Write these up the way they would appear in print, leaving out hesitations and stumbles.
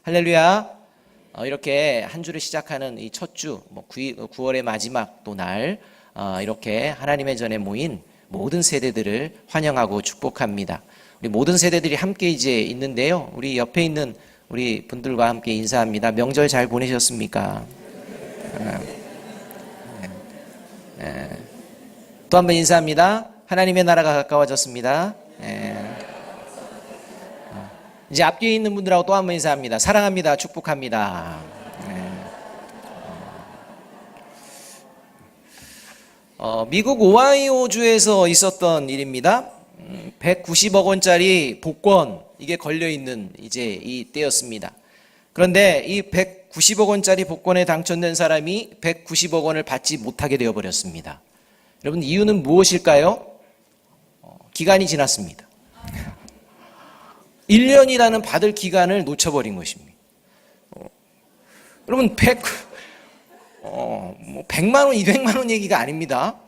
할렐루야. 이렇게 한 주를 시작하는 이 첫 주, 9월의 마지막 또 날, 이렇게 하나님의 전에 모인 모든 세대들을 환영하고 축복합니다. 우리 모든 세대들이 함께 이제 있는데요. 우리 옆에 있는 우리 분들과 함께 인사합니다. 명절 잘 보내셨습니까? 또 한 번 인사합니다. 하나님의 나라가 가까워졌습니다. 이제 앞뒤에 있는 분들하고 또 한 번 인사합니다. 사랑합니다. 축복합니다. 미국 오하이오주에서 있었던 일입니다. 190억 원짜리 복권 이게 걸려 있는 이제 이 때였습니다. 그런데 이 190억 원짜리 복권에 당첨된 사람이 190억 원을 받지 못하게 되어 버렸습니다. 여러분, 이유는 무엇일까요? 기간이 지났습니다. 1년이라는 받을 기간을 놓쳐버린 것입니다. 여러분, 100만 원, 200만 원 얘기가 아닙니다.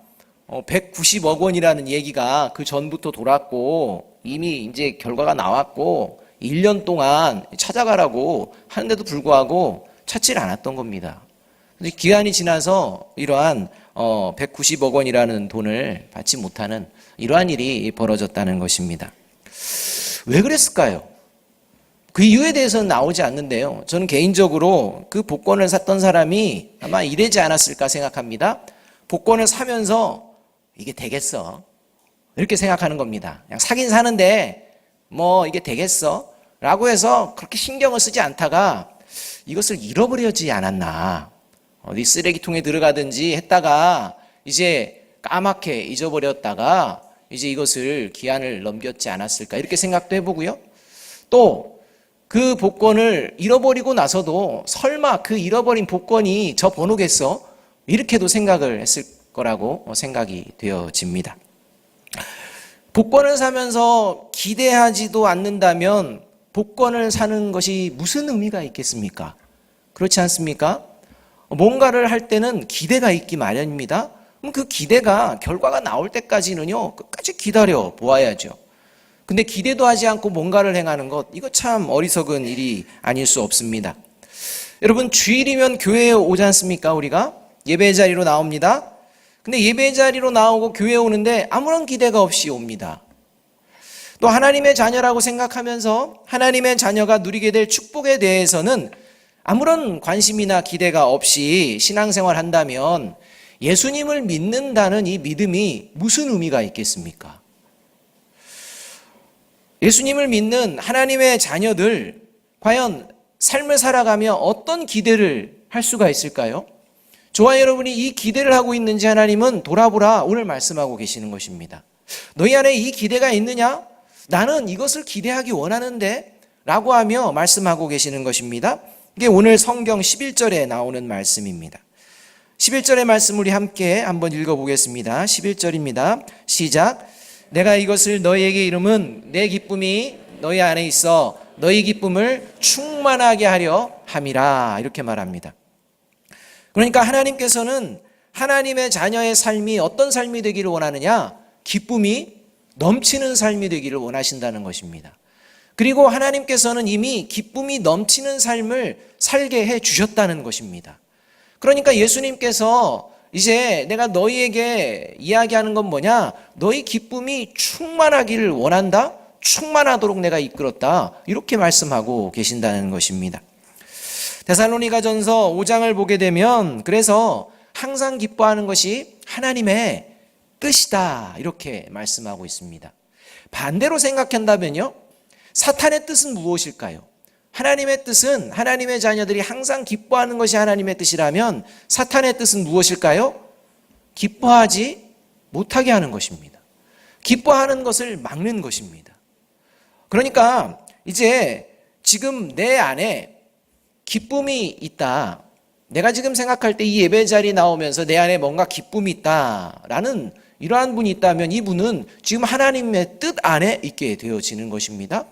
190억 원이라는 얘기가 그 전부터 돌았고 이미 이제 결과가 나왔고 1년 동안 찾아가라고 하는데도 불구하고 찾지를 않았던 겁니다. 근데 기간이 지나서 이러한 190억 원이라는 돈을 받지 못하는 이러한 일이 벌어졌다는 것입니다. 왜 그랬을까요? 그 이유에 대해서는 나오지 않는데요. 저는 개인적으로 그 복권을 샀던 사람이 아마 이러지 않았을까 생각합니다. 복권을 사면서 이게 되겠어, 이렇게 생각하는 겁니다. 그냥 사긴 사는데 이게 되겠어 라고 해서 그렇게 신경을 쓰지 않다가 이것을 잃어버리지 않았나, 어디 쓰레기통에 들어가든지 했다가 이제 까맣게 잊어버렸다가 이제 이것을 기한을 넘겼지 않았을까, 이렇게 생각도 해보고요. 또 그 복권을 잃어버리고 나서도 설마 그 잃어버린 복권이 저 번호겠어? 이렇게도 생각을 했을 거라고 생각이 되어집니다. 복권을 사면서 기대하지도 않는다면 복권을 사는 것이 무슨 의미가 있겠습니까? 그렇지 않습니까? 뭔가를 할 때는 기대가 있기 마련입니다. 그럼 그 기대가 결과가 나올 때까지는요, 끝까지 기다려 보아야죠. 근데 기대도 하지 않고 뭔가를 행하는 것, 이거 참 어리석은 일이 아닐 수 없습니다. 여러분, 주일이면 교회에 오지 않습니까? 우리가 예배 자리로 나옵니다. 근데 예배 자리로 나오고 교회에 오는데 아무런 기대가 없이 옵니다. 또 하나님의 자녀라고 생각하면서 하나님의 자녀가 누리게 될 축복에 대해서는 아무런 관심이나 기대가 없이 신앙생활 한다면 예수님을 믿는다는 이 믿음이 무슨 의미가 있겠습니까? 예수님을 믿는 하나님의 자녀들, 과연 삶을 살아가며 어떤 기대를 할 수가 있을까요? 저와 여러분이 이 기대를 하고 있는지 하나님은 돌아보라, 오늘 말씀하고 계시는 것입니다. 너희 안에 이 기대가 있느냐? 나는 이것을 기대하기 원하는데 라고 하며 말씀하고 계시는 것입니다. 이게 오늘 성경 11절에 나오는 말씀입니다. 11절의 말씀 우리 함께 한번 읽어보겠습니다. 11절입니다. 시작. 내가 이것을 너희에게 이름은 내 기쁨이 너희 안에 있어 너희 기쁨을 충만하게 하려 함이라, 이렇게 말합니다. 그러니까 하나님께서는 하나님의 자녀의 삶이 어떤 삶이 되기를 원하느냐? 기쁨이 넘치는 삶이 되기를 원하신다는 것입니다. 그리고 하나님께서는 이미 기쁨이 넘치는 삶을 살게 해 주셨다는 것입니다. 그러니까 예수님께서 이제 내가 너희에게 이야기하는 건 뭐냐? 너희 기쁨이 충만하기를 원한다? 충만하도록 내가 이끌었다, 이렇게 말씀하고 계신다는 것입니다. 데살로니가전서 5장을 보게 되면 그래서 항상 기뻐하는 것이 하나님의 뜻이다, 이렇게 말씀하고 있습니다. 반대로 생각한다면요, 사탄의 뜻은 무엇일까요? 하나님의 뜻은 하나님의 자녀들이 항상 기뻐하는 것이 하나님의 뜻이라면 사탄의 뜻은 무엇일까요? 기뻐하지 못하게 하는 것입니다. 기뻐하는 것을 막는 것입니다. 그러니까 이제 지금 내 안에 기쁨이 있다, 내가 지금 생각할 때 이 예배 자리에 나오면서 내 안에 뭔가 기쁨이 있다라는 이러한 분이 있다면 이분은 지금 하나님의 뜻 안에 있게 되어지는 것입니다.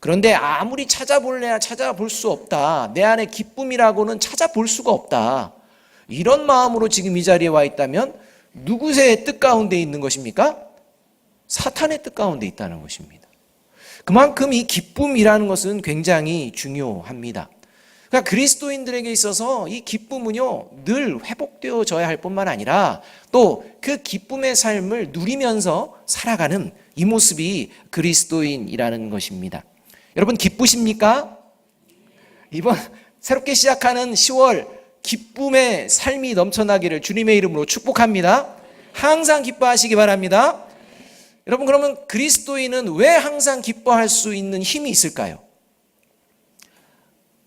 그런데 아무리 찾아볼래야 찾아볼 수 없다, 내 안에 기쁨이라고는 찾아볼 수가 없다, 이런 마음으로 지금 이 자리에 와 있다면 누구의 뜻 가운데 있는 것입니까? 사탄의 뜻 가운데 있다는 것입니다. 그만큼 이 기쁨이라는 것은 굉장히 중요합니다. 그러니까 그리스도인들에게 있어서 이 기쁨은요, 늘 회복되어져야 할 뿐만 아니라 또 그 기쁨의 삶을 누리면서 살아가는 이 모습이 그리스도인이라는 것입니다. 여러분 기쁘십니까? 이번 새롭게 시작하는 10월 기쁨의 삶이 넘쳐나기를 주님의 이름으로 축복합니다. 항상 기뻐하시기 바랍니다. 여러분 그러면 그리스도인은 왜 항상 기뻐할 수 있는 힘이 있을까요?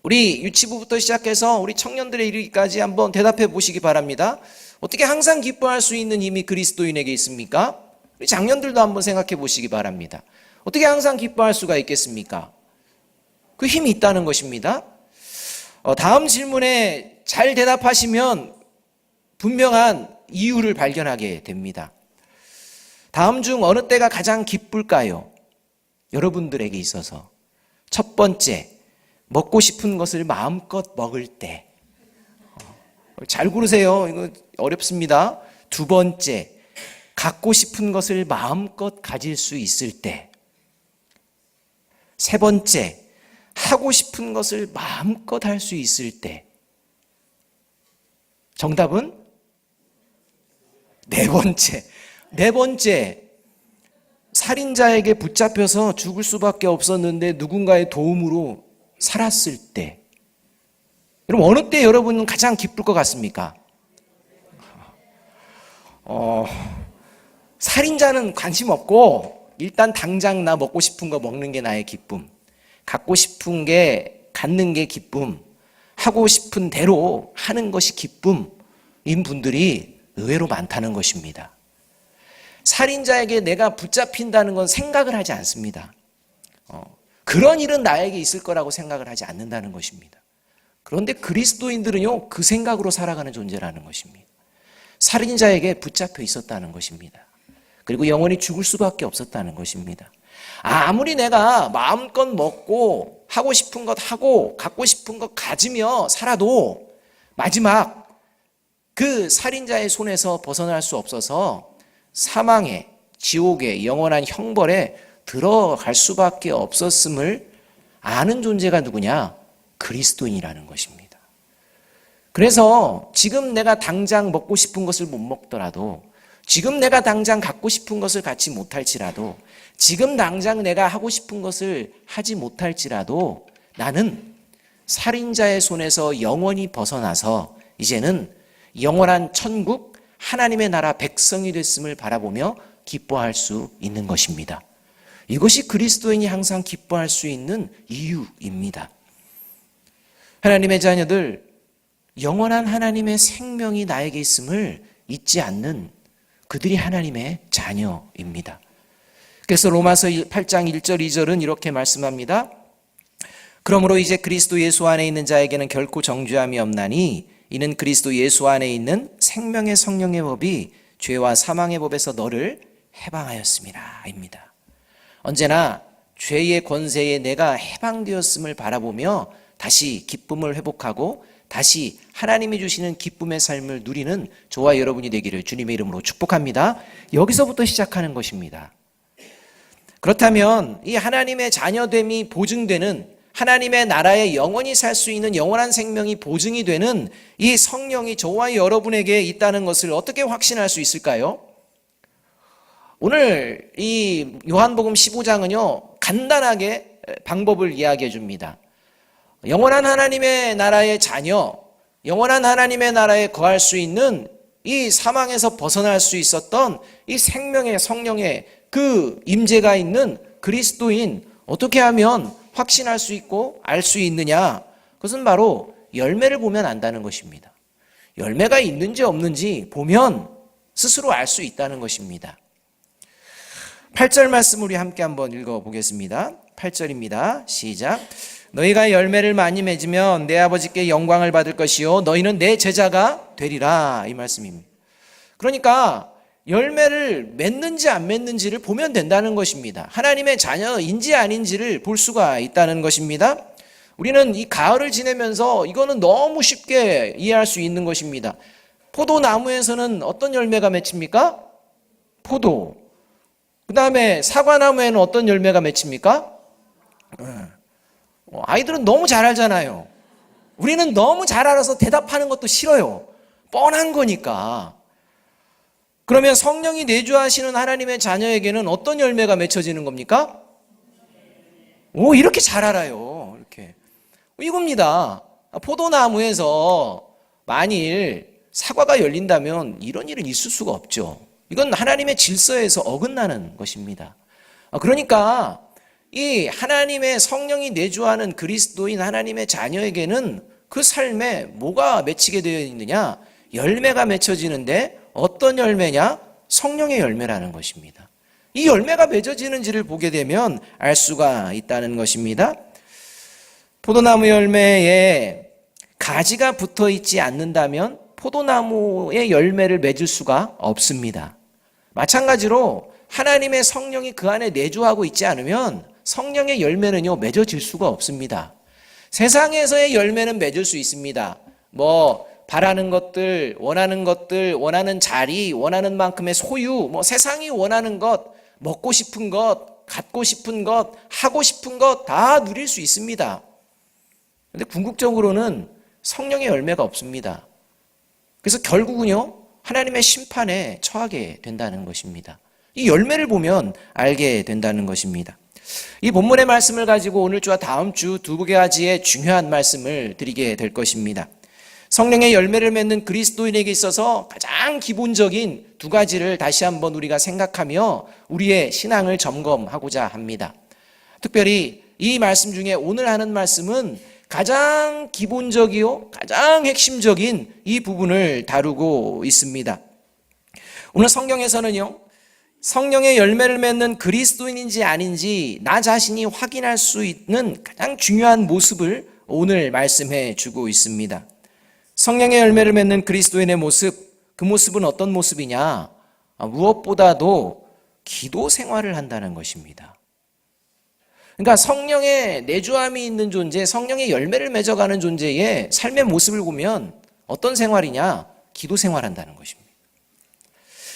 우리 유치부부터 시작해서 우리 청년들의 이르기까지 한번 대답해 보시기 바랍니다. 어떻게 항상 기뻐할 수 있는 힘이 그리스도인에게 있습니까? 우리 장년들도 한번 생각해 보시기 바랍니다. 어떻게 항상 기뻐할 수가 있겠습니까? 그 힘이 있다는 것입니다. 다음 질문에 잘 대답하시면 분명한 이유를 발견하게 됩니다. 다음 중 어느 때가 가장 기쁠까요? 여러분들에게 있어서 첫 번째, 먹고 싶은 것을 마음껏 먹을 때. 잘 고르세요. 이거 어렵습니다. 두 번째, 갖고 싶은 것을 마음껏 가질 수 있을 때. 세 번째, 하고 싶은 것을 마음껏 할 수 있을 때. 정답은 네 번째. 네 번째, 살인자에게 붙잡혀서 죽을 수밖에 없었는데 누군가의 도움으로 살았을 때. 여러분 어느 때 여러분은 가장 기쁠 것 같습니까? 살인자는 관심 없고 일단 당장 나 먹고 싶은 거 먹는 게 나의 기쁨, 갖고 싶은 게 갖는 게 기쁨, 하고 싶은 대로 하는 것이 기쁨인 분들이 의외로 많다는 것입니다. 살인자에게 내가 붙잡힌다는 건 생각을 하지 않습니다. 그런 일은 나에게 있을 거라고 생각을 하지 않는다는 것입니다. 그런데 그리스도인들은요, 그 생각으로 살아가는 존재라는 것입니다. 살인자에게 붙잡혀 있었다는 것입니다. 그리고 영원히 죽을 수밖에 없었다는 것입니다. 아무리 내가 마음껏 먹고 하고 싶은 것 하고 갖고 싶은 것 가지며 살아도 마지막 그 살인자의 손에서 벗어날 수 없어서 사망의 지옥의 영원한 형벌에 들어갈 수밖에 없었음을 아는 존재가 누구냐? 그리스도인이라는 것입니다. 그래서 지금 내가 당장 먹고 싶은 것을 못 먹더라도, 지금 내가 당장 갖고 싶은 것을 갖지 못할지라도, 지금 당장 내가 하고 싶은 것을 하지 못할지라도 나는 살인자의 손에서 영원히 벗어나서 이제는 영원한 천국, 하나님의 나라 백성이 됐음을 바라보며 기뻐할 수 있는 것입니다. 이것이 그리스도인이 항상 기뻐할 수 있는 이유입니다. 하나님의 자녀들, 영원한 하나님의 생명이 나에게 있음을 잊지 않는 그들이 하나님의 자녀입니다. 그래서 로마서 8장 1절 2절은 이렇게 말씀합니다. 그러므로 이제 그리스도 예수 안에 있는 자에게는 결코 정죄함이 없나니 이는 그리스도 예수 안에 있는 생명의 성령의 법이 죄와 사망의 법에서 너를 해방하였음이라 입니다. 언제나 죄의 권세에 내가 해방되었음을 바라보며 다시 기쁨을 회복하고 다시 하나님이 주시는 기쁨의 삶을 누리는 저와 여러분이 되기를 주님의 이름으로 축복합니다. 여기서부터 시작하는 것입니다. 그렇다면 이 하나님의 자녀됨이 보증되는, 하나님의 나라에 영원히 살 수 있는 영원한 생명이 보증이 되는 이 성령이 저와 여러분에게 있다는 것을 어떻게 확신할 수 있을까요? 오늘 이 요한복음 15장은요, 간단하게 방법을 이야기해 줍니다. 영원한 하나님의 나라의 자녀, 영원한 하나님의 나라에 거할 수 있는 이 사망에서 벗어날 수 있었던 이 생명의 성령의 그 임재가 있는 그리스도인, 어떻게 하면 확신할 수 있고 알 수 있느냐? 그것은 바로 열매를 보면 안다는 것입니다. 열매가 있는지 없는지 보면 스스로 알 수 있다는 것입니다. 8절 말씀 우리 함께 한번 읽어보겠습니다. 8절입니다. 시작. 너희가 열매를 많이 맺으면 내 아버지께 영광을 받을 것이요 너희는 내 제자가 되리라, 이 말씀입니다. 그러니까 열매를 맺는지 안 맺는지를 보면 된다는 것입니다. 하나님의 자녀인지 아닌지를 볼 수가 있다는 것입니다. 우리는 이 가을을 지내면서 이거는 너무 쉽게 이해할 수 있는 것입니다. 포도나무에서는 어떤 열매가 맺힙니까? 포도. 그 다음에 사과나무에는 어떤 열매가 맺힙니까? 아이들은 너무 잘 알잖아요. 우리는 너무 잘 알아서 대답하는 것도 싫어요. 뻔한 거니까. 그러면 성령이 내주하시는 하나님의 자녀에게는 어떤 열매가 맺혀지는 겁니까? 오, 이렇게 잘 알아요. 이렇게. 이겁니다. 포도나무에서 만일 사과가 열린다면 이런 일은 있을 수가 없죠. 이건 하나님의 질서에서 어긋나는 것입니다. 그러니까 이 하나님의 성령이 내주하는 그리스도인 하나님의 자녀에게는 그 삶에 뭐가 맺히게 되어 있느냐? 열매가 맺혀지는데 어떤 열매냐? 성령의 열매라는 것입니다. 이 열매가 맺어지는지를 보게 되면 알 수가 있다는 것입니다. 포도나무 열매에 가지가 붙어 있지 않는다면 포도나무의 열매를 맺을 수가 없습니다. 마찬가지로 하나님의 성령이 그 안에 내주하고 있지 않으면 성령의 열매는요, 맺어질 수가 없습니다. 세상에서의 열매는 맺을 수 있습니다. 바라는 것들, 원하는 자리, 원하는 만큼의 소유, 세상이 원하는 것, 먹고 싶은 것, 갖고 싶은 것, 하고 싶은 것 다 누릴 수 있습니다. 그런데 궁극적으로는 성령의 열매가 없습니다. 그래서 결국은요, 하나님의 심판에 처하게 된다는 것입니다. 이 열매를 보면 알게 된다는 것입니다. 이 본문의 말씀을 가지고 오늘 주와 다음 주 두 가지의 중요한 말씀을 드리게 될 것입니다. 성령의 열매를 맺는 그리스도인에게 있어서 가장 기본적인 두 가지를 다시 한번 우리가 생각하며 우리의 신앙을 점검하고자 합니다. 특별히 이 말씀 중에 오늘 하는 말씀은 가장 기본적이요, 가장 핵심적인 이 부분을 다루고 있습니다. 오늘 성경에서는요, 성령의 열매를 맺는 그리스도인인지 아닌지 나 자신이 확인할 수 있는 가장 중요한 모습을 오늘 말씀해 주고 있습니다. 성령의 열매를 맺는 그리스도인의 모습, 그 모습은 어떤 모습이냐? 무엇보다도 기도 생활을 한다는 것입니다. 그러니까 성령의 내주함이 있는 존재, 성령의 열매를 맺어가는 존재의 삶의 모습을 보면 어떤 생활이냐? 기도 생활한다는 것입니다.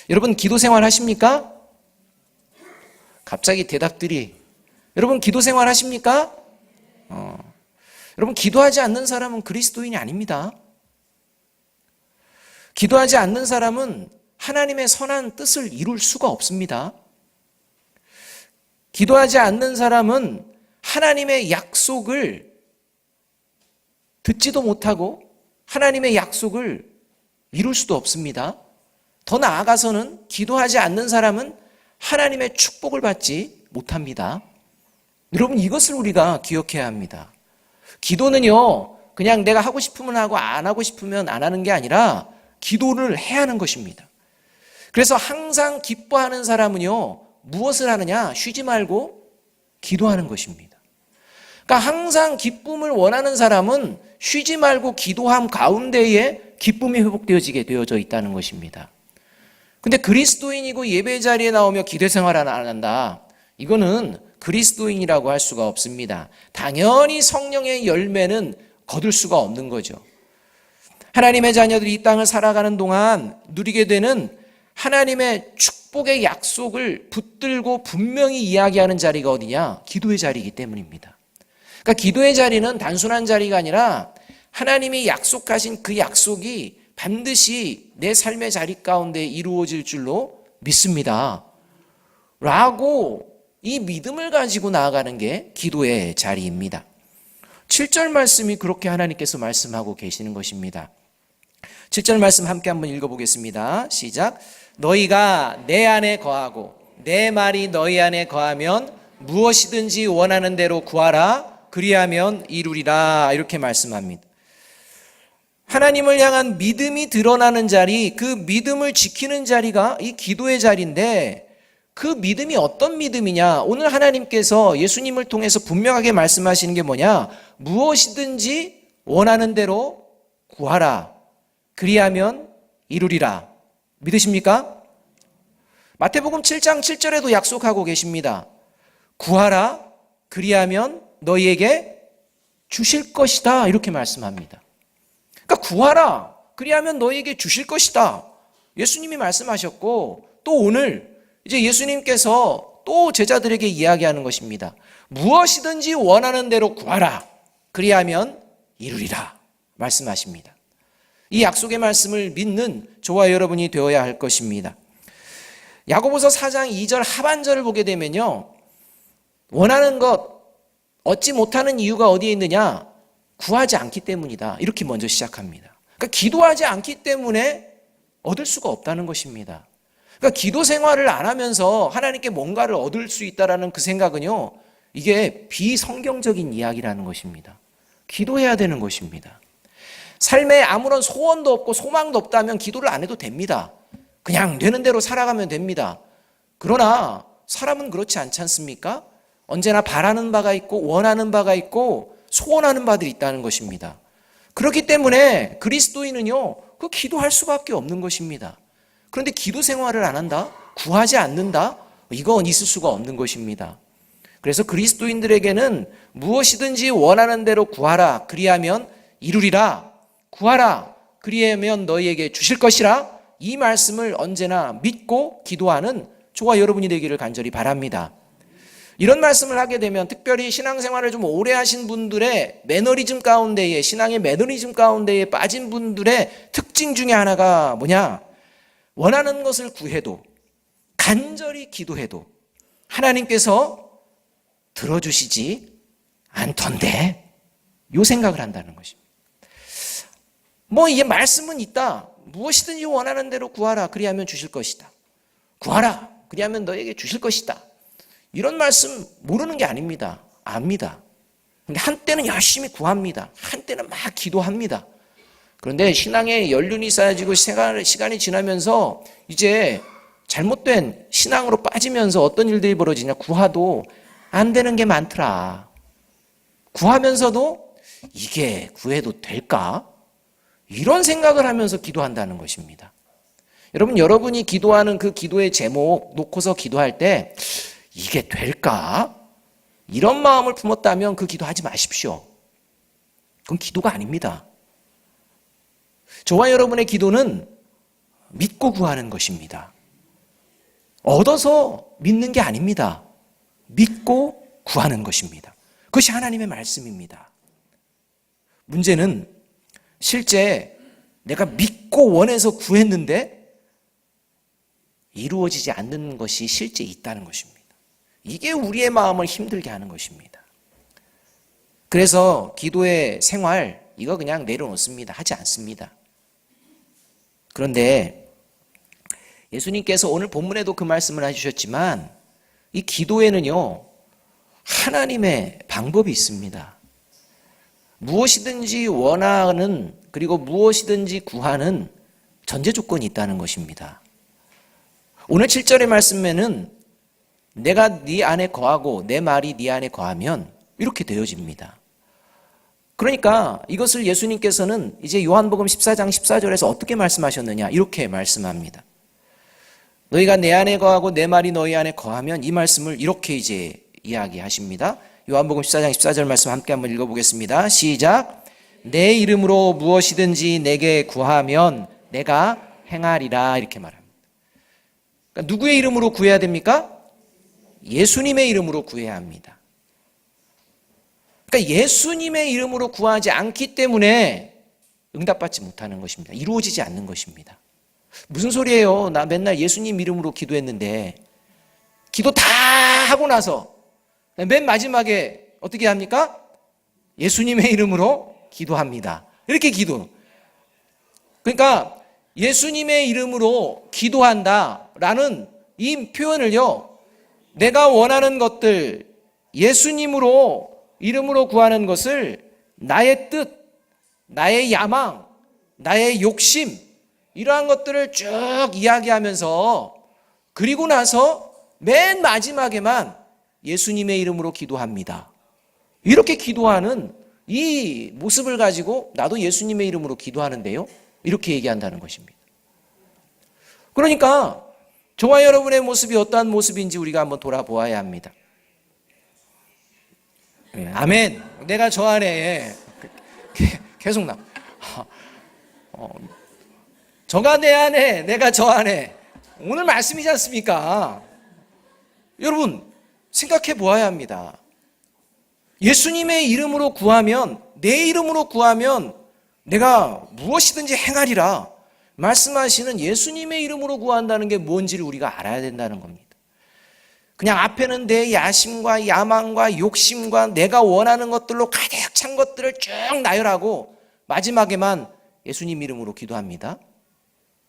여러분 기도 생활 하십니까? 갑자기 대답들이, 여러분 기도 생활 하십니까? 여러분 기도하지 않는 사람은 그리스도인이 아닙니다. 기도하지 않는 사람은 하나님의 선한 뜻을 이룰 수가 없습니다. 기도하지 않는 사람은 하나님의 약속을 듣지도 못하고 하나님의 약속을 이룰 수도 없습니다. 더 나아가서는 기도하지 않는 사람은 하나님의 축복을 받지 못합니다. 여러분 이것을 우리가 기억해야 합니다. 기도는요, 그냥 내가 하고 싶으면 하고 안 하고 싶으면 안 하는 게 아니라 기도를 해야 하는 것입니다. 그래서 항상 기뻐하는 사람은요, 무엇을 하느냐? 쉬지 말고 기도하는 것입니다. 그러니까 항상 기쁨을 원하는 사람은 쉬지 말고 기도함 가운데에 기쁨이 회복되어지게 되어져 있다는 것입니다. 근데 그리스도인이고 예배 자리에 나오며 기도 생활을 안 한다. 이거는 그리스도인이라고 할 수가 없습니다. 당연히 성령의 열매는 거둘 수가 없는 거죠. 하나님의 자녀들이 이 땅을 살아가는 동안 누리게 되는 하나님의 축복의 약속을 붙들고 분명히 이야기하는 자리가 어디냐? 기도의 자리이기 때문입니다. 그러니까 기도의 자리는 단순한 자리가 아니라 하나님이 약속하신 그 약속이 반드시 내 삶의 자리 가운데 이루어질 줄로 믿습니다. 라고 이 믿음을 가지고 나아가는 게 기도의 자리입니다. 7절 말씀이 그렇게 하나님께서 말씀하고 계시는 것입니다. 7절 말씀 함께 한번 읽어보겠습니다. 시작. 너희가 내 안에 거하고 내 말이 너희 안에 거하면 무엇이든지 원하는 대로 구하라. 그리하면 이루리라. 이렇게 말씀합니다. 하나님을 향한 믿음이 드러나는 자리, 그 믿음을 지키는 자리가 이 기도의 자리인데 그 믿음이 어떤 믿음이냐? 오늘 하나님께서 예수님을 통해서 분명하게 말씀하시는 게 뭐냐? 무엇이든지 원하는 대로 구하라. 그리하면 이루리라. 믿으십니까? 마태복음 7장 7절에도 약속하고 계십니다. 구하라. 그리하면 너희에게 주실 것이다. 이렇게 말씀합니다. 그러니까 구하라. 그리하면 너희에게 주실 것이다. 예수님이 말씀하셨고 또 오늘 이제 예수님께서 또 제자들에게 이야기하는 것입니다. 무엇이든지 원하는 대로 구하라. 그리하면 이루리라. 말씀하십니다. 이 약속의 말씀을 믿는 저와 여러분이 되어야 할 것입니다. 야고보서 4장 2절 하반절을 보게 되면요, 원하는 것 얻지 못하는 이유가 어디에 있느냐? 구하지 않기 때문이다. 이렇게 먼저 시작합니다. 그러니까 기도하지 않기 때문에 얻을 수가 없다는 것입니다. 그러니까 기도 생활을 안 하면서 하나님께 뭔가를 얻을 수 있다라는 그 생각은요, 이게 비성경적인 이야기라는 것입니다. 기도해야 되는 것입니다. 삶에 아무런 소원도 없고 소망도 없다면 기도를 안 해도 됩니다. 그냥 되는 대로 살아가면 됩니다. 그러나 사람은 그렇지 않지 않습니까? 언제나 바라는 바가 있고 원하는 바가 있고 소원하는 바들이 있다는 것입니다. 그렇기 때문에 그리스도인은요, 그 기도할 수밖에 없는 것입니다. 그런데 기도 생활을 안 한다? 구하지 않는다? 이건 있을 수가 없는 것입니다. 그래서 그리스도인들에게는 무엇이든지 원하는 대로 구하라. 그리하면 이루리라. 구하라. 그리하면 너희에게 주실 것이라. 이 말씀을 언제나 믿고 기도하는 저와 여러분이 되기를 간절히 바랍니다. 이런 말씀을 하게 되면 특별히 신앙생활을 좀 오래 하신 분들의 매너리즘 가운데에, 신앙의 매너리즘 가운데에 빠진 분들의 특징 중에 하나가 뭐냐? 원하는 것을 구해도, 간절히 기도해도 하나님께서 들어주시지 않던데, 요 생각을 한다는 것입니다. 이게 말씀은 있다. 무엇이든지 원하는 대로 구하라. 그리하면 주실 것이다. 구하라. 그리하면 너에게 주실 것이다. 이런 말씀 모르는 게 아닙니다. 압니다. 근데 한때는 열심히 구합니다. 한때는 막 기도합니다. 그런데 신앙에 연륜이 쌓여지고 시간이 지나면서 이제 잘못된 신앙으로 빠지면서 어떤 일들이 벌어지냐? 구하도 안 되는 게 많더라. 구하면서도 이게 구해도 될까? 이런 생각을 하면서 기도한다는 것입니다. 여러분이 기도하는 그 기도의 제목 놓고서 기도할 때 이게 될까? 이런 마음을 품었다면 그 기도하지 마십시오. 그건 기도가 아닙니다. 저와 여러분의 기도는 믿고 구하는 것입니다. 얻어서 믿는 게 아닙니다. 믿고 구하는 것입니다. 그것이 하나님의 말씀입니다. 문제는 실제 내가 믿고 원해서 구했는데 이루어지지 않는 것이 실제 있다는 것입니다. 이게 우리의 마음을 힘들게 하는 것입니다. 그래서 기도의 생활, 이거 그냥 내려놓습니다. 하지 않습니다. 그런데 예수님께서 오늘 본문에도 그 말씀을 해주셨지만 이 기도에는요, 하나님의 방법이 있습니다. 무엇이든지 원하는, 그리고 무엇이든지 구하는 전제 조건이 있다는 것입니다. 오늘 7절의 말씀에는 내가 네 안에 거하고 내 말이 네 안에 거하면 이렇게 되어집니다. 그러니까 이것을 예수님께서는 이제 요한복음 14장 14절에서 어떻게 말씀하셨느냐? 이렇게 말씀합니다. 너희가 내 안에 거하고 내 말이 너희 안에 거하면, 이 말씀을 이렇게 이제 이야기하십니다. 요한복음 14장 14절 말씀 함께 한번 읽어보겠습니다. 시작. 내 이름으로 무엇이든지 내게 구하면 내가 행하리라. 이렇게 말합니다. 그러니까 누구의 이름으로 구해야 됩니까? 예수님의 이름으로 구해야 합니다. 그러니까 예수님의 이름으로 구하지 않기 때문에 응답받지 못하는 것입니다. 이루어지지 않는 것입니다. 무슨 소리예요? 나 맨날 예수님 이름으로 기도했는데, 기도 다 하고 나서 맨 마지막에 어떻게 합니까? 예수님의 이름으로 기도합니다. 이렇게 기도. 그러니까 예수님의 이름으로 기도한다라는 이 표현을요, 내가 원하는 것들, 예수님으로 이름으로 구하는 것을 나의 뜻, 나의 야망, 나의 욕심, 이러한 것들을 쭉 이야기하면서, 그리고 나서 맨 마지막에만 예수님의 이름으로 기도합니다. 이렇게 기도하는 이 모습을 가지고 나도 예수님의 이름으로 기도하는데요, 이렇게 얘기한다는 것입니다. 그러니까 저와 여러분의 모습이 어떠한 모습인지 우리가 한번 돌아보아야 합니다. 아멘. 내가 저 안에 계속 저가 내 안에, 내가 저 안에. 오늘 말씀이지 않습니까? 여러분 생각해 보아야 합니다. 예수님의 이름으로 구하면, 내 이름으로 구하면 내가 무엇이든지 행하리라 말씀하시는 예수님의 이름으로 구한다는 게 뭔지를 우리가 알아야 된다는 겁니다. 그냥 앞에는 내 야심과 야망과 욕심과 내가 원하는 것들로 가득 찬 것들을 쭉 나열하고 마지막에만 예수님 이름으로 기도합니다.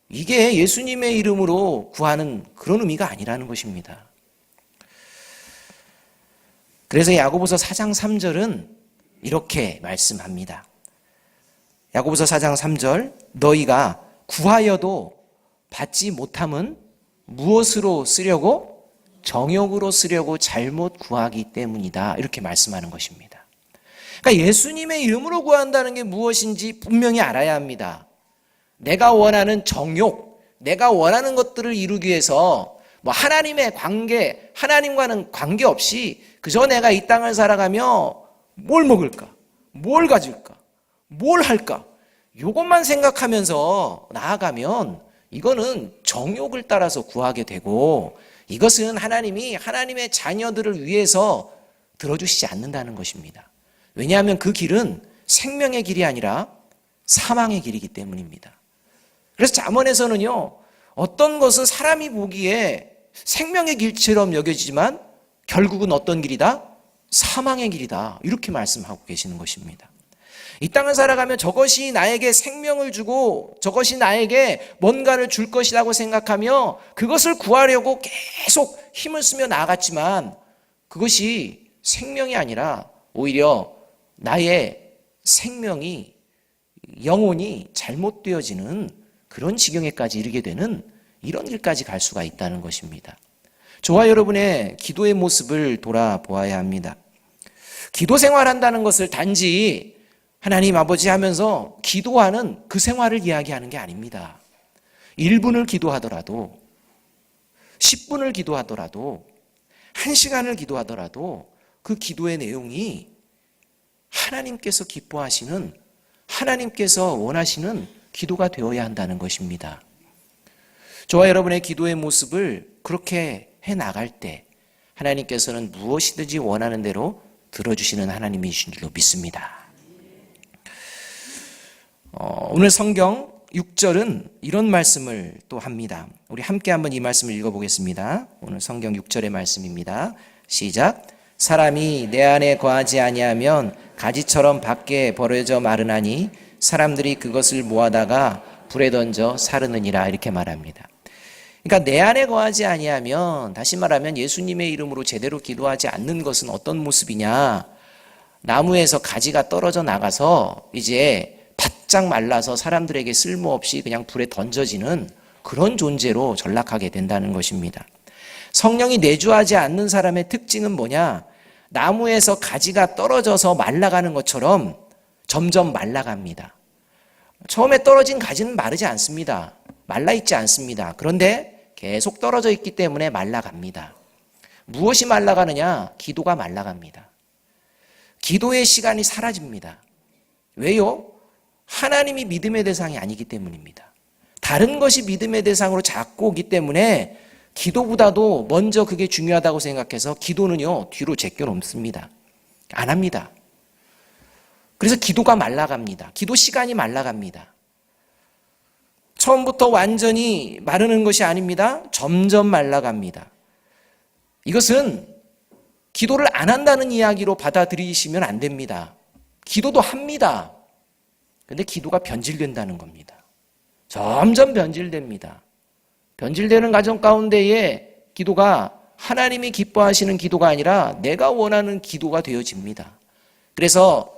이게 예수님의 이름으로 구하는 그런 의미가 아니라는 것입니다. 그래서 야고보서 4장 3절은 이렇게 말씀합니다. 야고보서 4장 3절 너희가 구하여도 받지 못함은 무엇으로 쓰려고? 정욕으로 쓰려고 잘못 구하기 때문이다. 이렇게 말씀하는 것입니다. 그러니까 예수님의 이름으로 구한다는 게 무엇인지 분명히 알아야 합니다. 내가 원하는 정욕, 내가 원하는 것들을 이루기 위해서 하나님의 관계, 하나님과는 관계없이 그저 내가 이 땅을 살아가며 뭘 먹을까? 뭘 가질까? 뭘 할까? 이것만 생각하면서 나아가면 이거는 정욕을 따라서 구하게 되고 이것은 하나님이 하나님의 자녀들을 위해서 들어주시지 않는다는 것입니다. 왜냐하면 그 길은 생명의 길이 아니라 사망의 길이기 때문입니다. 그래서 잠언에서는요, 어떤 것은 사람이 보기에 생명의 길처럼 여겨지지만 결국은 어떤 길이다? 사망의 길이다. 이렇게 말씀하고 계시는 것입니다. 이 땅을 살아가면 저것이 나에게 생명을 주고 저것이 나에게 뭔가를 줄 것이라고 생각하며 그것을 구하려고 계속 힘을 쓰며 나아갔지만 그것이 생명이 아니라 오히려 나의 생명이, 영혼이 잘못되어지는 그런 지경에까지 이르게 되는 이런 길까지 갈 수가 있다는 것입니다. 저와 여러분의 기도의 모습을 돌아보아야 합니다. 기도 생활한다는 것을 단지 하나님 아버지 하면서 기도하는 그 생활을 이야기하는 게 아닙니다. 1분을 기도하더라도 10분을 기도하더라도 1시간을 기도하더라도 그 기도의 내용이 하나님께서 기뻐하시는, 하나님께서 원하시는 기도가 되어야 한다는 것입니다. 저와 여러분의 기도의 모습을 그렇게 해나갈 때 하나님께서는 무엇이든지 원하는 대로 들어주시는 하나님이신 줄로 믿습니다. 오늘 성경 6절은 이런 말씀을 또 합니다. 우리 함께 한번 이 말씀을 읽어보겠습니다. 오늘 성경 6절의 말씀입니다. 시작. 사람이 내 안에 거하지 아니하면 가지처럼 밖에 버려져 마르나니 사람들이 그것을 모아다가 불에 던져 사르느니라. 이렇게 말합니다. 그러니까 내 안에 거하지 아니하면, 다시 말하면 예수님의 이름으로 제대로 기도하지 않는 것은 어떤 모습이냐? 나무에서 가지가 떨어져 나가서 이제 바짝 말라서 사람들에게 쓸모없이 그냥 불에 던져지는 그런 존재로 전락하게 된다는 것입니다. 성령이 내주하지 않는 사람의 특징은 뭐냐? 나무에서 가지가 떨어져서 말라가는 것처럼 점점 말라갑니다. 처음에 떨어진 가지는 마르지 않습니다. 말라있지 않습니다. 그런데 계속 떨어져 있기 때문에 말라갑니다. 무엇이 말라가느냐? 기도가 말라갑니다. 기도의 시간이 사라집니다. 왜요? 하나님이 믿음의 대상이 아니기 때문입니다. 다른 것이 믿음의 대상으로 자꾸 오기 때문에 기도보다도 먼저 그게 중요하다고 생각해서 기도는요, 뒤로 제껴놓습니다. 안 합니다. 그래서 기도가 말라갑니다. 기도 시간이 말라갑니다. 처음부터 완전히 마르는 것이 아닙니다. 점점 말라갑니다. 이것은 기도를 안 한다는 이야기로 받아들이시면 안 됩니다. 기도도 합니다. 그런데 기도가 변질된다는 겁니다. 점점 변질됩니다. 변질되는 가정 가운데에 기도가 하나님이 기뻐하시는 기도가 아니라 내가 원하는 기도가 되어집니다. 그래서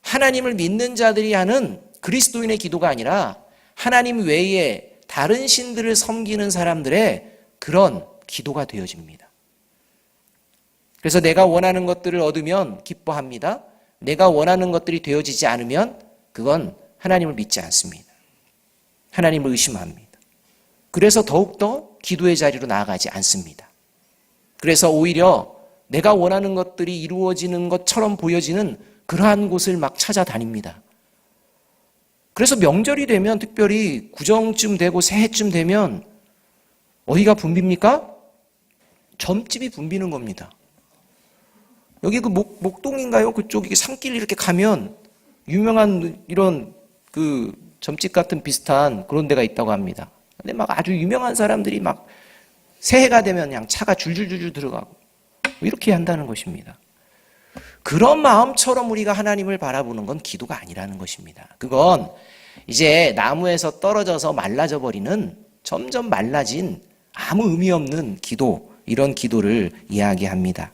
하나님을 믿는 자들이 하는 그리스도인의 기도가 아니라 하나님 외에 다른 신들을 섬기는 사람들의 그런 기도가 되어집니다. 그래서 내가 원하는 것들을 얻으면 기뻐합니다. 내가 원하는 것들이 되어지지 않으면 그건 하나님을 믿지 않습니다. 하나님을 의심합니다. 그래서 더욱더 기도의 자리로 나아가지 않습니다. 그래서 오히려 내가 원하는 것들이 이루어지는 것처럼 보여지는 그러한 곳을 막 찾아다닙니다. 그래서 명절이 되면, 특별히 구정쯤 되고 새해쯤 되면 어디가 붐빕니까? 점집이 붐비는 겁니다. 여기 그 목동인가요? 그쪽 산길 이렇게 가면 유명한 이런 그 점집 같은 비슷한 그런 데가 있다고 합니다. 근데 막 아주 유명한 사람들이 막 새해가 되면 그냥 차가 줄줄줄줄 들어가고 이렇게 한다는 것입니다. 그런 마음처럼 우리가 하나님을 바라보는 건 기도가 아니라는 것입니다. 그건 이제 나무에서 떨어져서 말라져 버리는 점점 말라진 아무 의미 없는 기도, 이런 기도를 이야기합니다.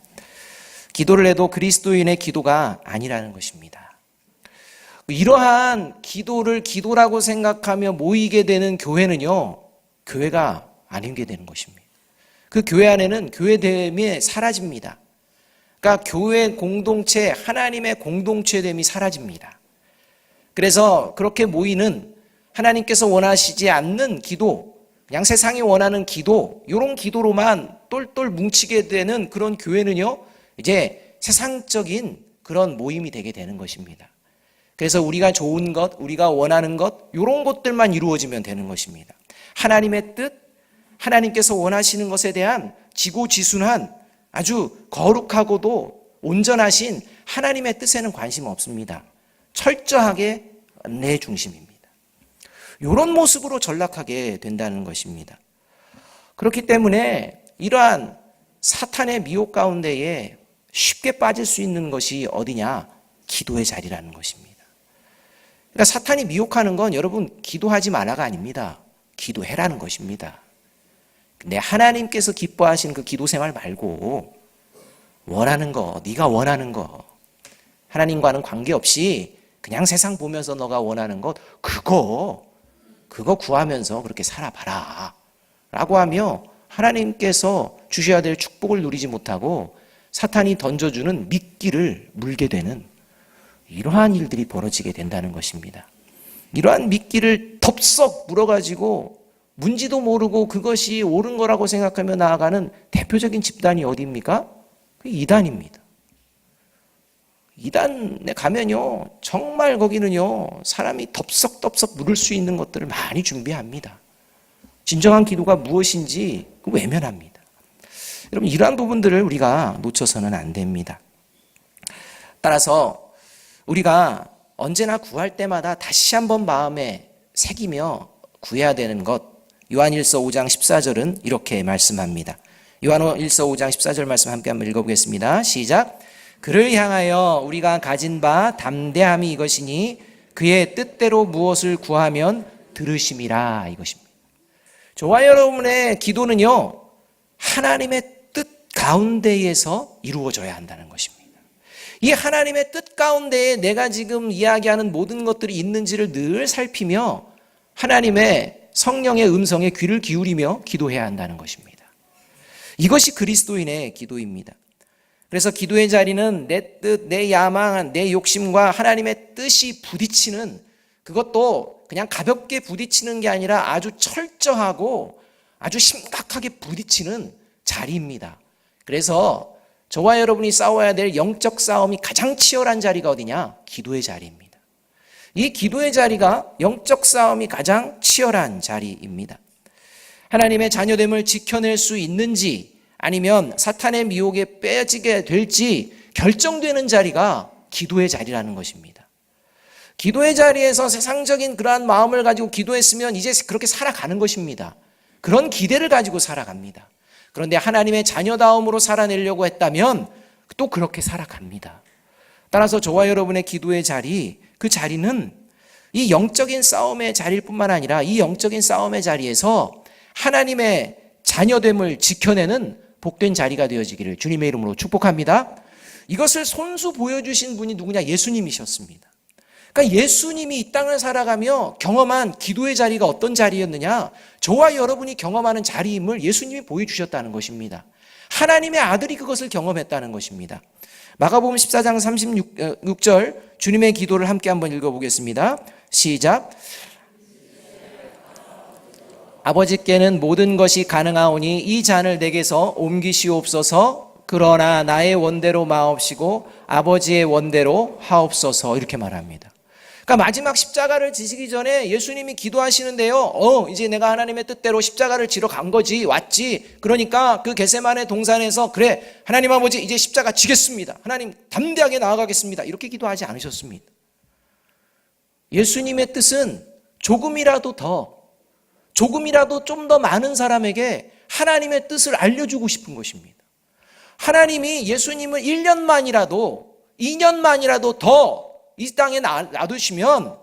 기도를 해도 그리스도인의 기도가 아니라는 것입니다. 이러한 기도를 기도라고 생각하며 모이게 되는 교회는요, 교회가 아닌 게 되는 것입니다. 그 교회 안에는 교회됨이 사라집니다. 그러니까 교회 공동체, 하나님의 공동체됨이 사라집니다. 그래서 그렇게 모이는 하나님께서 원하시지 않는 기도, 그냥 세상이 원하는 기도, 이런 기도로만 똘똘 뭉치게 되는 그런 교회는요, 이제 세상적인 그런 모임이 되게 되는 것입니다. 그래서 우리가 좋은 것, 우리가 원하는 것, 이런 것들만 이루어지면 되는 것입니다. 하나님의 뜻, 하나님께서 원하시는 것에 대한 지고지순한 아주 거룩하고도 온전하신 하나님의 뜻에는 관심 없습니다. 철저하게 내 중심입니다. 이런 모습으로 전락하게 된다는 것입니다. 그렇기 때문에 이러한 사탄의 미혹 가운데에 쉽게 빠질 수 있는 것이 어디냐? 기도의 자리라는 것입니다. 그러니까 사탄이 미혹하는 건 여러분 기도하지 마라가 아닙니다. 기도해라는 것입니다. 근데 하나님께서 기뻐하시는 그 기도 생활 말고 원하는 거, 네가 원하는 거, 하나님과는 관계없이 그냥 세상 보면서 너가 원하는 것, 그거 구하면서 그렇게 살아봐라 라고 하며 하나님께서 주셔야 될 축복을 누리지 못하고 사탄이 던져주는 미끼를 물게 되는 이러한 일들이 벌어지게 된다는 것입니다. 이러한 미끼를 덥석 물어가지고 뭔지도 모르고 그것이 옳은 거라고 생각하며 나아가는 대표적인 집단이 어디입니까? 이단입니다. 이단에 가면요, 정말 거기는요, 사람이 덥석덥석 물을 수 있는 것들을 많이 준비합니다. 진정한 기도가 무엇인지 외면합니다. 여러분, 이러한 부분들을 우리가 놓쳐서는 안 됩니다. 따라서 우리가 언제나 구할 때마다 다시 한번 마음에 새기며 구해야 되는 것, 요한일서 5장 14절은 이렇게 말씀합니다. 요한일서 5장 14절 말씀 함께 한번 읽어보겠습니다. 시작. 그를 향하여 우리가 가진 바 담대함이 이것이니 그의 뜻대로 무엇을 구하면 들으심이라, 이것입니다. 저와 여러분의 기도는요, 하나님의 뜻 가운데에서 이루어져야 한다는 것입니다. 이 하나님의 뜻 가운데에 내가 지금 이야기하는 모든 것들이 있는지를 늘 살피며 하나님의 성령의 음성에 귀를 기울이며 기도해야 한다는 것입니다. 이것이 그리스도인의 기도입니다. 그래서 기도의 자리는 내 뜻, 내 야망, 내 욕심과 하나님의 뜻이 부딪히는, 그것도 그냥 가볍게 부딪히는 게 아니라 아주 철저하고 아주 심각하게 부딪히는 자리입니다. 그래서 저와 여러분이 싸워야 될 영적 싸움이 가장 치열한 자리가 어디냐? 기도의 자리입니다. 이 기도의 자리가 영적 싸움이 가장 치열한 자리입니다. 하나님의 자녀됨을 지켜낼 수 있는지 아니면 사탄의 미혹에 빼지게 될지 결정되는 자리가 기도의 자리라는 것입니다. 기도의 자리에서 세상적인 그러한 마음을 가지고 기도했으면 이제 그렇게 살아가는 것입니다. 그런 기대를 가지고 살아갑니다. 그런데 하나님의 자녀다움으로 살아내려고 했다면 또 그렇게 살아갑니다. 따라서 저와 여러분의 기도의 자리, 그 자리는 이 영적인 싸움의 자리일 뿐만 아니라 이 영적인 싸움의 자리에서 하나님의 자녀됨을 지켜내는 복된 자리가 되어지기를 주님의 이름으로 축복합니다. 이것을 손수 보여주신 분이 누구냐? 예수님이셨습니다. 그러니까 예수님이 이 땅을 살아가며 경험한 기도의 자리가 어떤 자리였느냐? 저와 여러분이 경험하는 자리임을 예수님이 보여주셨다는 것입니다. 하나님의 아들이 그것을 경험했다는 것입니다. 마가복음 14장 36절 주님의 기도를 함께 한번 읽어보겠습니다. 시작. 아버지께는 모든 것이 가능하오니 이 잔을 내게서 옮기시옵소서. 그러나 나의 원대로 마옵시고 아버지의 원대로 하옵소서. 이렇게 말합니다. 그러니까 마지막 십자가를 지시기 전에 예수님이 기도하시는데요. 이제 내가 하나님의 뜻대로 십자가를 지러 간 거지, 왔지. 그러니까 그 겟세마네 동산에서 그래, 하나님 아버지 이제 십자가 지겠습니다. 하나님 담대하게 나아가겠습니다. 이렇게 기도하지 않으셨습니다. 예수님의 뜻은 조금이라도 좀 더 많은 사람에게 하나님의 뜻을 알려주고 싶은 것입니다. 하나님이 예수님을 1년만이라도 2년만이라도 더 이 땅에 놔두시면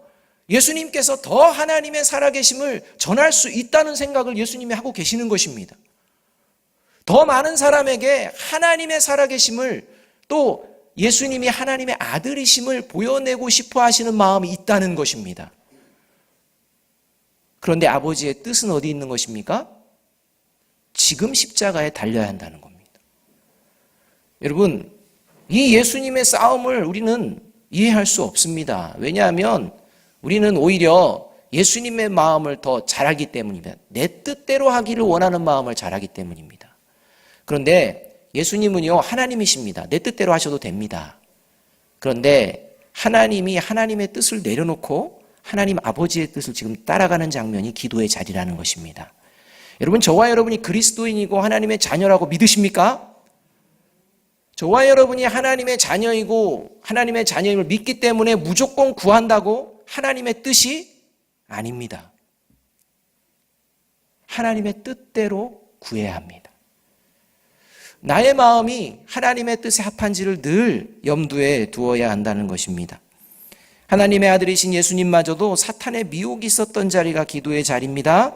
예수님께서 더 하나님의 살아계심을 전할 수 있다는 생각을 예수님이 하고 계시는 것입니다. 더 많은 사람에게 하나님의 살아계심을, 또 예수님이 하나님의 아들이심을 보여내고 싶어 하시는 마음이 있다는 것입니다. 그런데 아버지의 뜻은 어디 있는 것입니까? 지금 십자가에 달려야 한다는 겁니다. 여러분, 이 예수님의 싸움을 우리는 이해할 수 없습니다. 왜냐하면 우리는 오히려 예수님의 마음을 더 잘하기 때문입니다. 내 뜻대로 하기를 원하는 마음을 잘하기 때문입니다. 그런데 예수님은요, 하나님이십니다. 내 뜻대로 하셔도 됩니다. 그런데 하나님이 하나님의 뜻을 내려놓고 하나님 아버지의 뜻을 지금 따라가는 장면이 기도의 자리라는 것입니다. 여러분, 저와 여러분이 그리스도인이고 하나님의 자녀라고 믿으십니까? 저와 여러분이 하나님의 자녀이고 하나님의 자녀임을 믿기 때문에 무조건 구한다고 하나님의 뜻이 아닙니다. 하나님의 뜻대로 구해야 합니다. 나의 마음이 하나님의 뜻에 합한지를 늘 염두에 두어야 한다는 것입니다. 하나님의 아들이신 예수님마저도 사탄의 미혹이 있었던 자리가 기도의 자리입니다.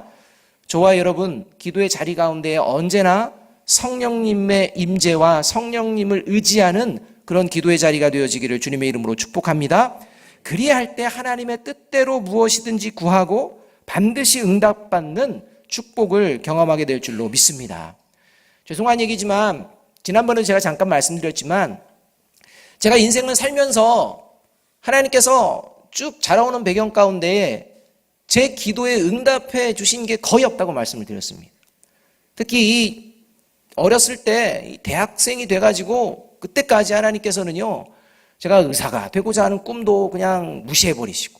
저와 여러분, 기도의 자리 가운데 언제나 성령님의 임재와 성령님을 의지하는 그런 기도의 자리가 되어지기를 주님의 이름으로 축복합니다. 그리할 때 하나님의 뜻대로 무엇이든지 구하고 반드시 응답받는 축복을 경험하게 될 줄로 믿습니다. 죄송한 얘기지만 지난번에 제가 잠깐 말씀드렸지만 제가 인생을 살면서 하나님께서 쭉 자라오는 배경 가운데 제 기도에 응답해 주신 게 거의 없다고 말씀을 드렸습니다. 특히 이 어렸을 때 대학생이 돼가지고 그때까지 하나님께서는요, 제가 의사가 되고자 하는 꿈도 그냥 무시해버리시고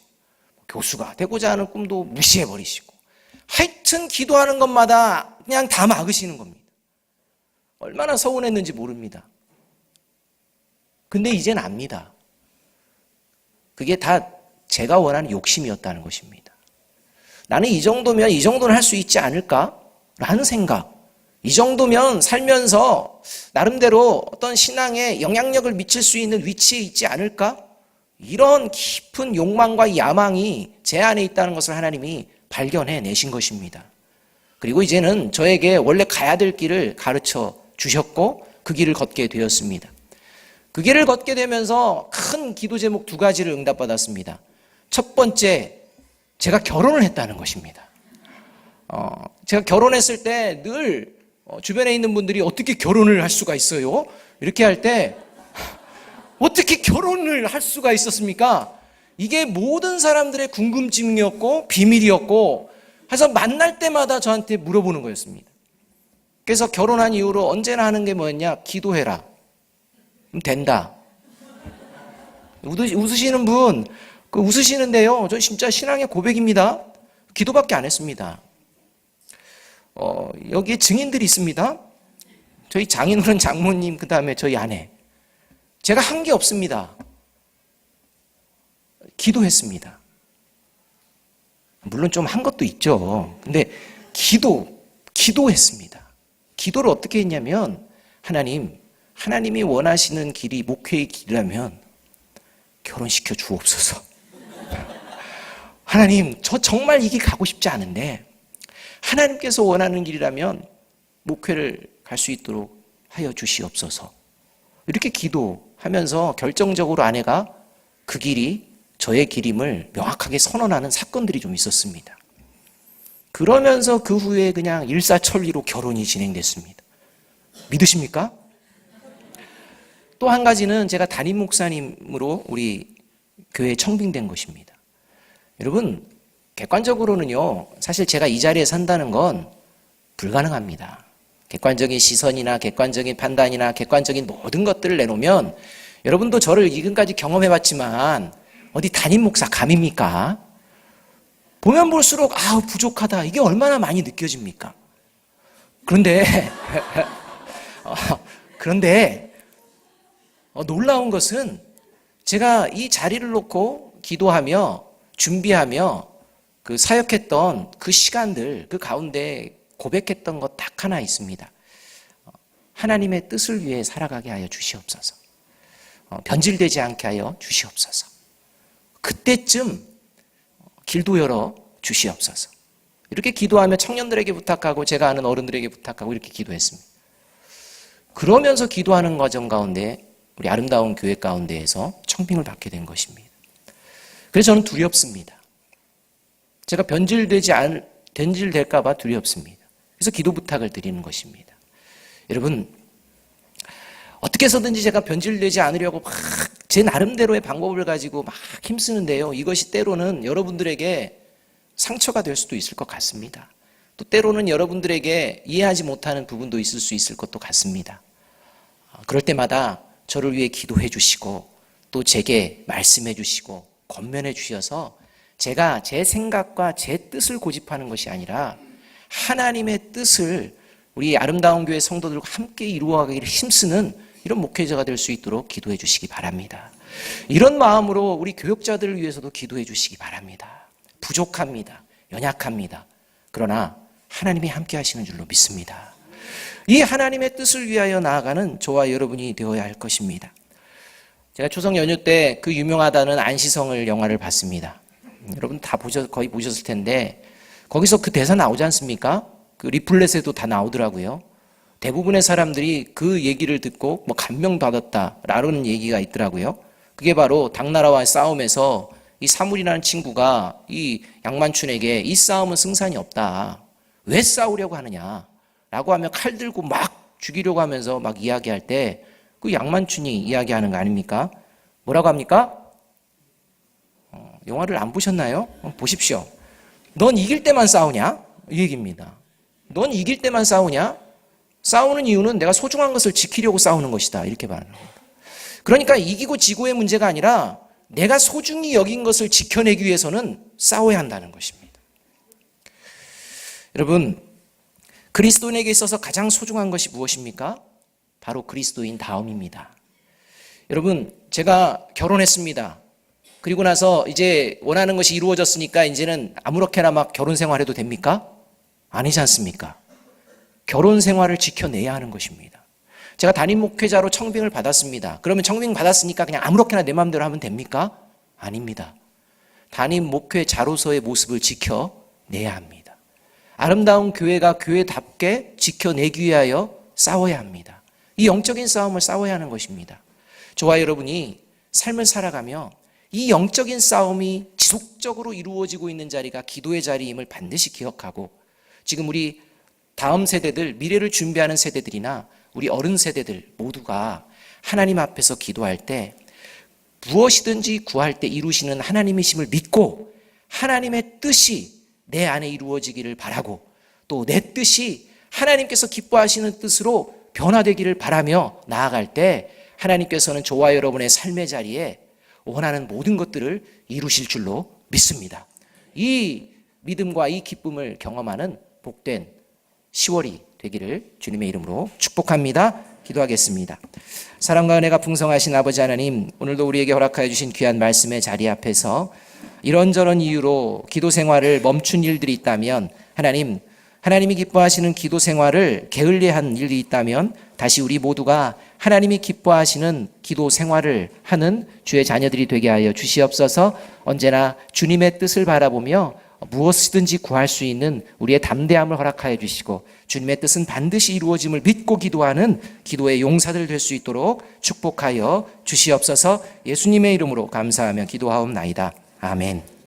교수가 되고자 하는 꿈도 무시해버리시고 하여튼 기도하는 것마다 그냥 다 막으시는 겁니다. 얼마나 서운했는지 모릅니다. 근데 이젠 압니다. 그게 다 제가 원하는 욕심이었다는 것입니다. 나는 이 정도는 할 수 있지 않을까라는 생각, 이 정도면 살면서 나름대로 어떤 신앙에 영향력을 미칠 수 있는 위치에 있지 않을까? 이런 깊은 욕망과 야망이 제 안에 있다는 것을 하나님이 발견해 내신 것입니다. 그리고 이제는 저에게 원래 가야 될 길을 가르쳐 주셨고 그 길을 걷게 되었습니다. 그 길을 걷게 되면서 큰 기도 제목 2가지를 응답받았습니다. 첫 번째, 제가 결혼을 했다는 것입니다. 제가 결혼했을 때 늘 주변에 있는 분들이 어떻게 결혼을 할 수가 있어요? 이렇게 할 때 어떻게 결혼을 할 수가 있었습니까? 이게 모든 사람들의 궁금증이었고 비밀이었고 해서 만날 때마다 저한테 물어보는 거였습니다. 그래서 결혼한 이후로 언제나 하는 게 뭐였냐? 기도해라. 그럼 된다. 웃으시는 분, 웃으시는데요. 저 진짜 신앙의 고백입니다. 기도밖에 안 했습니다. 여기에 증인들이 있습니다. 저희 장인어른 장모님, 그 다음에 저희 아내. 제가 한 게 없습니다. 기도했습니다. 물론 좀 한 것도 있죠. 근데 기도했습니다. 기도를 어떻게 했냐면, 하나님이 원하시는 길이 목회의 길이라면 결혼시켜 주옵소서. 하나님, 저 정말 이 길 가고 싶지 않은데 하나님께서 원하는 길이라면 목회를 갈 수 있도록 하여 주시옵소서. 이렇게 기도하면서 결정적으로 아내가 그 길이 저의 길임을 명확하게 선언하는 사건들이 좀 있었습니다. 그러면서 그 후에 그냥 일사천리로 결혼이 진행됐습니다. 믿으십니까? 또 한 가지는 제가 담임 목사님으로 우리 교회에 청빙된 것입니다. 여러분, 객관적으로는요, 사실 제가 이 자리에 산다는 건 불가능합니다. 객관적인 시선이나 객관적인 판단이나 객관적인 모든 것들을 내놓으면 여러분도 저를 지금까지 경험해봤지만 어디 담임 목사 감입니까? 보면 볼수록 부족하다, 이게 얼마나 많이 느껴집니까? 그런데 놀라운 것은 제가 이 자리를 놓고 기도하며 준비하며 그 사역했던 그 시간들, 그 가운데 고백했던 것 딱 하나 있습니다. 하나님의 뜻을 위해 살아가게 하여 주시옵소서. 변질되지 않게 하여 주시옵소서. 그때쯤 길도 열어 주시옵소서. 이렇게 기도하며 청년들에게 부탁하고 제가 아는 어른들에게 부탁하고 이렇게 기도했습니다. 그러면서 기도하는 과정 가운데 우리 아름다운 교회 가운데에서 청빙을 받게 된 것입니다. 그래서 저는 두렵습니다. 제가 변질될까 봐 두렵습니다. 그래서 기도 부탁을 드리는 것입니다. 여러분, 어떻게 해서든지 제가 변질되지 않으려고 막 제 나름대로의 방법을 가지고 막 힘쓰는데요. 이것이 때로는 여러분들에게 상처가 될 수도 있을 것 같습니다. 또 때로는 여러분들에게 이해하지 못하는 부분도 있을 수 있을 것도 같습니다. 그럴 때마다 저를 위해 기도해 주시고 또 제게 말씀해 주시고 권면해 주셔서 제가 제 생각과 제 뜻을 고집하는 것이 아니라 하나님의 뜻을 우리 아름다운 교회 성도들과 함께 이루어가기를 힘쓰는 이런 목회자가 될 수 있도록 기도해 주시기 바랍니다. 이런 마음으로 우리 교역자들을 위해서도 기도해 주시기 바랍니다. 부족합니다. 연약합니다. 그러나 하나님이 함께 하시는 줄로 믿습니다. 이 하나님의 뜻을 위하여 나아가는 저와 여러분이 되어야 할 것입니다. 제가 추석 연휴 때 그 유명하다는 안시성을 영화를 봤습니다. 여러분 다 거의 보셨을 텐데 거기서 그 대사 나오지 않습니까? 그 리플렛에도 다 나오더라고요. 대부분의 사람들이 그 얘기를 듣고 뭐 감명받았다라는 얘기가 있더라고요. 그게 바로 당나라와의 싸움에서 이 사물이라는 친구가 이 양만춘에게 이 싸움은 승산이 없다. 왜 싸우려고 하느냐? 라고 하며 칼 들고 막 죽이려고 하면서 막 이야기할 때 그 양만춘이 이야기하는 거 아닙니까? 뭐라고 합니까? 영화를 안 보셨나요? 보십시오. 넌 이길 때만 싸우냐? 이 얘기입니다. 넌 이길 때만 싸우냐? 싸우는 이유는 내가 소중한 것을 지키려고 싸우는 것이다. 이렇게 말하는 겁니다. 그러니까 이기고 지고의 문제가 아니라 내가 소중히 여긴 것을 지켜내기 위해서는 싸워야 한다는 것입니다. 여러분, 그리스도인에게 있어서 가장 소중한 것이 무엇입니까? 바로 그리스도인 다움입니다. 여러분, 제가 결혼했습니다. 그리고 나서 이제 원하는 것이 이루어졌으니까 이제는 아무렇게나 막 결혼 생활해도 됩니까? 아니지 않습니까? 결혼 생활을 지켜내야 하는 것입니다. 제가 담임 목회자로 청빙을 받았습니다. 그러면 청빙 받았으니까 그냥 아무렇게나 내 마음대로 하면 됩니까? 아닙니다. 담임 목회자로서의 모습을 지켜내야 합니다. 아름다운 교회가 교회답게 지켜내기 위하여 싸워야 합니다. 이 영적인 싸움을 싸워야 하는 것입니다. 저와 여러분이 삶을 살아가며 이 영적인 싸움이 지속적으로 이루어지고 있는 자리가 기도의 자리임을 반드시 기억하고 지금 우리 다음 세대들, 미래를 준비하는 세대들이나 우리 어른 세대들 모두가 하나님 앞에서 기도할 때 무엇이든지 구할 때 이루시는 하나님이심을 믿고 하나님의 뜻이 내 안에 이루어지기를 바라고 또 내 뜻이 하나님께서 기뻐하시는 뜻으로 변화되기를 바라며 나아갈 때 하나님께서는 저와 여러분의 삶의 자리에 원하는 모든 것들을 이루실 줄로 믿습니다. 이 믿음과 이 기쁨을 경험하는 복된 10월이 되기를 주님의 이름으로 축복합니다. 기도하겠습니다. 사랑과 은혜가 풍성하신 아버지 하나님, 오늘도 우리에게 허락하여 주신 귀한 말씀의 자리 앞에서 이런저런 이유로 기도 생활을 멈춘 일들이 있다면 하나님이 기뻐하시는 기도 생활을 게을리한 일이 있다면 다시 우리 모두가 하나님이 기뻐하시는 기도 생활을 하는 주의 자녀들이 되게 하여 주시옵소서. 언제나 주님의 뜻을 바라보며 무엇이든지 구할 수 있는 우리의 담대함을 허락하여 주시고 주님의 뜻은 반드시 이루어짐을 믿고 기도하는 기도의 용사들 될 수 있도록 축복하여 주시옵소서. 예수님의 이름으로 감사하며 기도하옵나이다. 아멘.